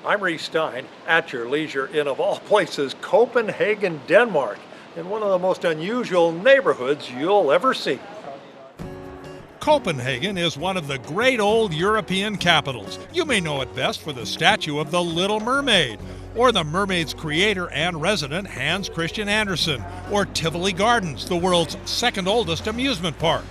I'm Reece at your leisure in, of all places, Copenhagen, Denmark, in one of the most unusual neighborhoods you'll ever see. Copenhagen is one of the great old European capitals. You may know it best for the statue of the Little Mermaid, or the Mermaid's creator and resident Hans Christian Andersen, or Tivoli Gardens, the world's second oldest amusement park.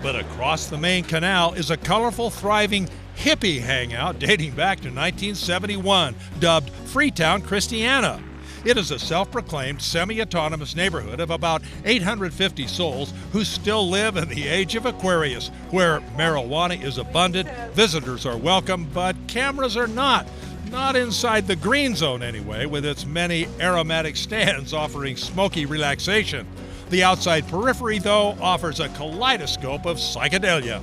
But across the main canal is a colorful, thriving hippie hangout dating back to 1971, dubbed Freetown Christiana. It is a self-proclaimed semi-autonomous neighborhood of about 850 souls who still live in the age of Aquarius, where marijuana is abundant, visitors are welcome, but cameras are not. Not inside the green zone anyway, with its many aromatic stands offering smoky relaxation. The outside periphery, though, offers a kaleidoscope of psychedelia.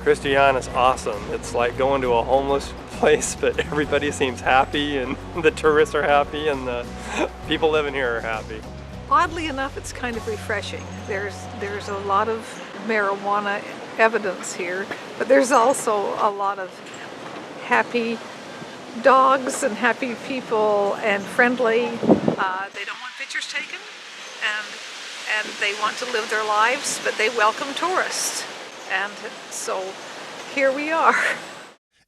Christiana's awesome. It's like going to a homeless place, but everybody seems happy, and the tourists are happy, and the people living here are happy. Oddly enough, it's kind of refreshing. There's a lot of marijuana evidence here, but there's also a lot of happy dogs and happy people and friendly. They don't want pictures taken, and they want to live their lives, but they welcome tourists. And so here we are.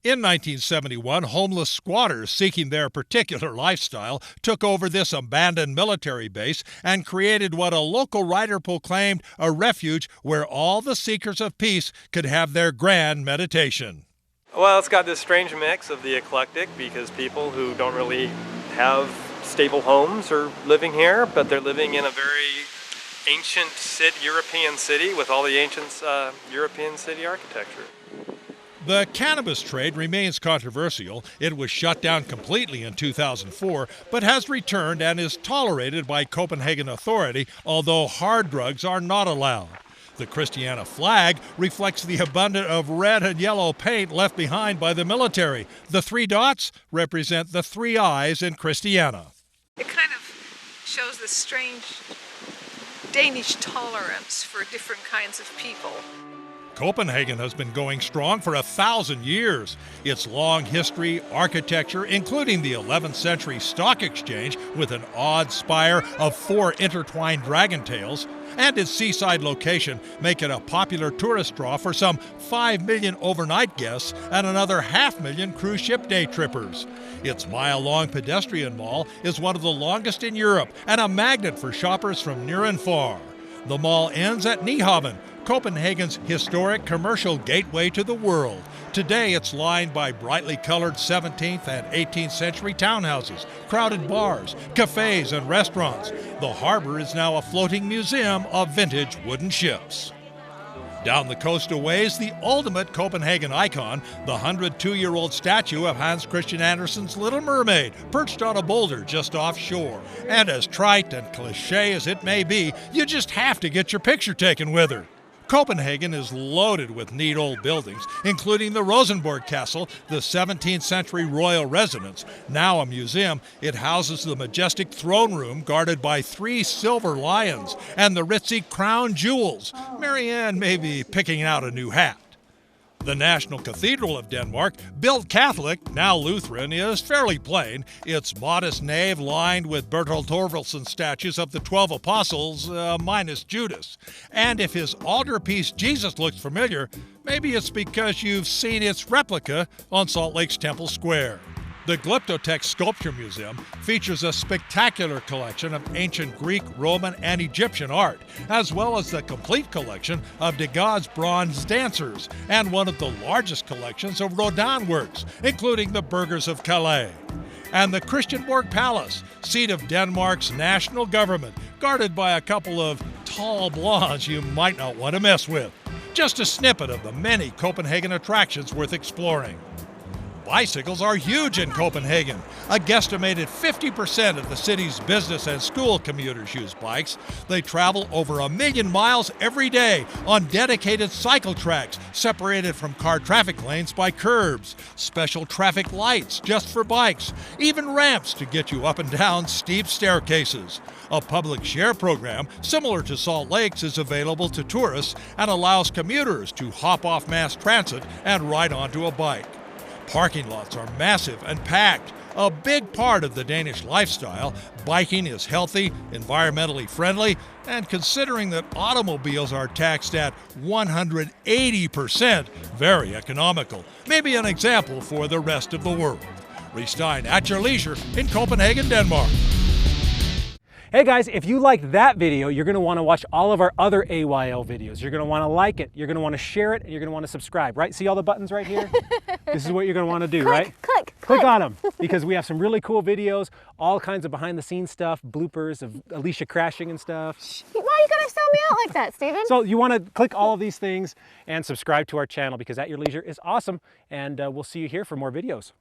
In 1971, homeless squatters seeking their particular lifestyle took over this abandoned military base and created what a local writer proclaimed a refuge where all the seekers of peace could have their grand meditation. Well, it's got this strange mix of the eclectic, because people who don't really have stable homes are living here, but they're living in a very ancient European city with all the ancient European city architecture. The cannabis trade remains controversial. It was shut down completely in 2004, but has returned and is tolerated by Copenhagen Authority, although hard drugs are not allowed. The Christiana flag reflects the abundance of red and yellow paint left behind by the military. The 3 dots represent the 3 eyes in Christiana. It kind of shows this strange Danish tolerance for different kinds of people. Copenhagen has been going strong for 1,000 years. Its long history, architecture, including the 11th century stock exchange with an odd spire of 4 intertwined dragon tails, and its seaside location make it a popular tourist draw for some 5 million overnight guests and another 500,000 cruise ship day trippers. Its mile-long pedestrian mall is one of the longest in Europe and a magnet for shoppers from near and far. The mall ends at Nyhavn, Copenhagen's historic commercial gateway to the world. Today it's lined by brightly colored 17th and 18th century townhouses, crowded bars, cafes, and restaurants. The harbor is now a floating museum of vintage wooden ships. Down the coast a ways, the ultimate Copenhagen icon, the 102-year-old statue of Hans Christian Andersen's Little Mermaid, perched on a boulder just offshore. And as trite and cliche as it may be, you just have to get your picture taken with her. Copenhagen is loaded with neat old buildings, including the Rosenborg Castle, the 17th century royal residence. Now a museum, it houses the majestic throne room guarded by 3 silver lions and the ritzy crown jewels. Marianne may be picking out a new hat. The National Cathedral of Denmark, built Catholic, now Lutheran, is fairly plain. Its modest nave lined with Bertel Thorvaldsen statues of the 12 apostles, minus Judas. And if his altarpiece Jesus looks familiar, maybe it's because you've seen its replica on Salt Lake's Temple Square. The Glyptotek Sculpture Museum features a spectacular collection of ancient Greek, Roman, and Egyptian art, as well as the complete collection of Degas bronze dancers and one of the largest collections of Rodin works, including the Burghers of Calais. And the Christiansborg Palace, seat of Denmark's national government, guarded by a couple of tall blondes you might not want to mess with. Just a snippet of the many Copenhagen attractions worth exploring. Bicycles are huge in Copenhagen. A guesstimated 50% of the city's business and school commuters use bikes. They travel over 1 million miles every day on dedicated cycle tracks separated from car traffic lanes by curbs, special traffic lights just for bikes, even ramps to get you up and down steep staircases. A public share program similar to Salt Lake's is available to tourists and allows commuters to hop off mass transit and ride onto a bike. Parking lots are massive and packed. A big part of the Danish lifestyle, biking is healthy, environmentally friendly, and considering that automobiles are taxed at 180%, very economical. Maybe an example for the rest of the world. Reece at your leisure in Copenhagen, Denmark. Hey guys, if you liked that video, you're going to want to watch all of our other AYL videos. You're going to want to like it, you're going to want to share it, and you're going to want to subscribe, right? See all the buttons right here? This is what you're going to want to do, right? Click on them, because we have some really cool videos, all kinds of behind the scenes stuff, bloopers of Alicia crashing and stuff. Why are you going to sell me out like that, Steven? So you want to click all of these things and subscribe to our channel, because At Your Leisure is awesome, and we'll see you here for more videos.